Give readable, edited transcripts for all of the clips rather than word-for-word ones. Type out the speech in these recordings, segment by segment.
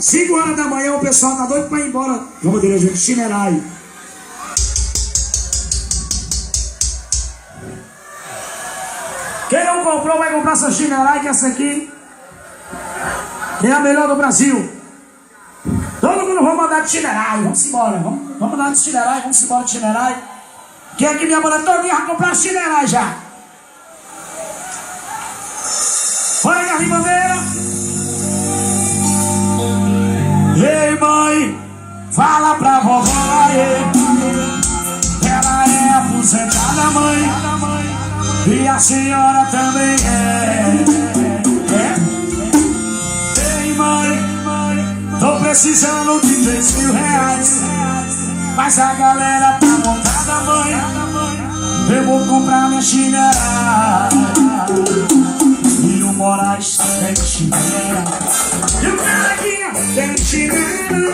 5 horas da manhã o pessoal tá doido pra ir embora. Vamos dirigir Chinerai. Quem não comprou vai comprar essa Chinerai, que essa aqui é a melhor do Brasil. Todo mundo vai mandar de Chinerai. Vamos embora. Vamos mandar de Chinerai. Vamos embora de Chinerai. Quem aqui minha banda todinha vai comprar Chinerai já. Olha, Carlinhos Bandeira. Ei, mãe, fala pra vovó aí. Ela é aposentada, mãe, e a senhora também é. Ei, mãe, tô precisando de 3.000 reais, mas a galera tá montada, mãe. Eu vou comprar minha chinela e o Moraes tem chinela. E o Caraquinha tem chinela,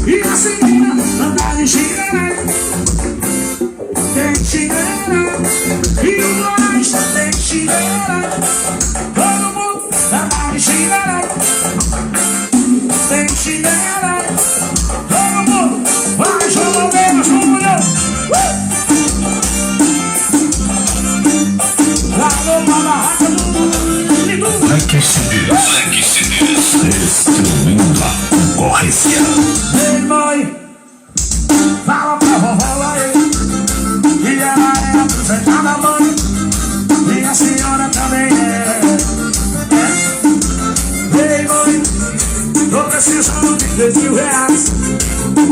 e a Celina anda de chinela. Tem chinela, e o Moraes tem chinela. Todo mundo anda de chinela. Tem chinela, todo mundo vai jogar os mulheres. Black CDs, destruindo a concorrência. Ei, mãe, fala pra vovó aí, que ela é aposentada, mãe, e a senhora também é. Ei, mãe, tô precisando de 3.000 reais,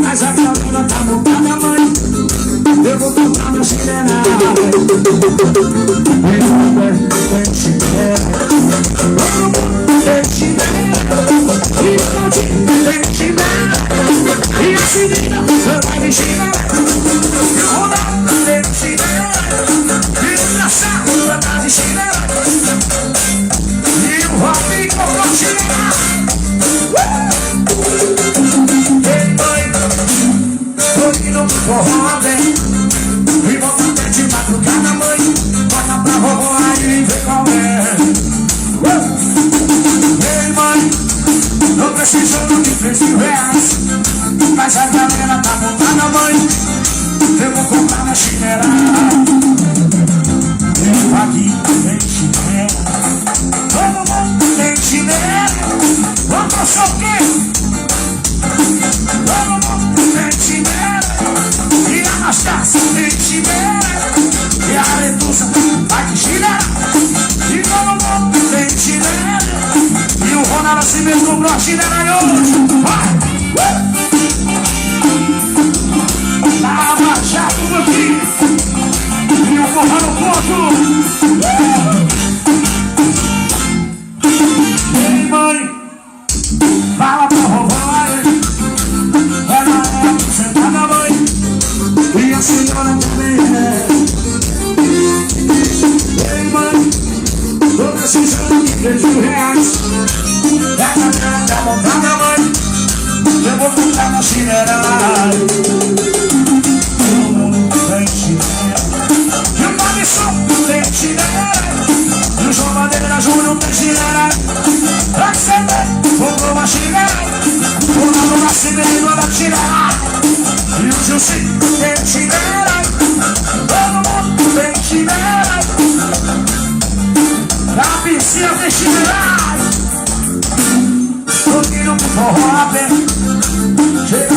mas a galera tá montada, mãe. Eu vou comprar minha chinela. Tem chinela, tem chinela, tem chinela, e a Celina anda de chinela. E o Ronaldo tem chinela, e o Engraçado anda de chinela, e o Robin comprou chinela. Ei, mãe, tô indo pro forró, bem, e vou até de madrugada, mãe. Bota pra vovó aí e vê qual é. Ei, mãe, tô precisando de 3.000 reais, mas a galera tá montada, mãe. Eu vou comprar minha chinela. Eu aqui tem chinela, todo mundo tem chinela. Vamos só o quê? Todo mundo tem chinela, e a Anastácia tem chinela, e a Letussa vai de chinela, e todo mundo tem chinela, e o Ronaldo assim mesmo comprou a chinela e hoje vai! Lava jato do aqui, e o forró no ponto. Ei, mãe, fala pra vovó aí, ela é aposentada, mãe, e a senhora também é. Ei, mãe, tô precisando de 3.000 reais, essa grana tá montada, mãe. Eu vou comprar minha chinela. Todo mundo tem chinela, e o Malisson tem chinela, e o João Bandeira Júnior tem chinela. Pra você ver, comprou uma chinela, o Ronaldo Nascimento anda de chinela, e o Gilcinho tem chinela. Todo mundo tem chinela, a piscina tem chinela. Tô indo pro forró, bem, chega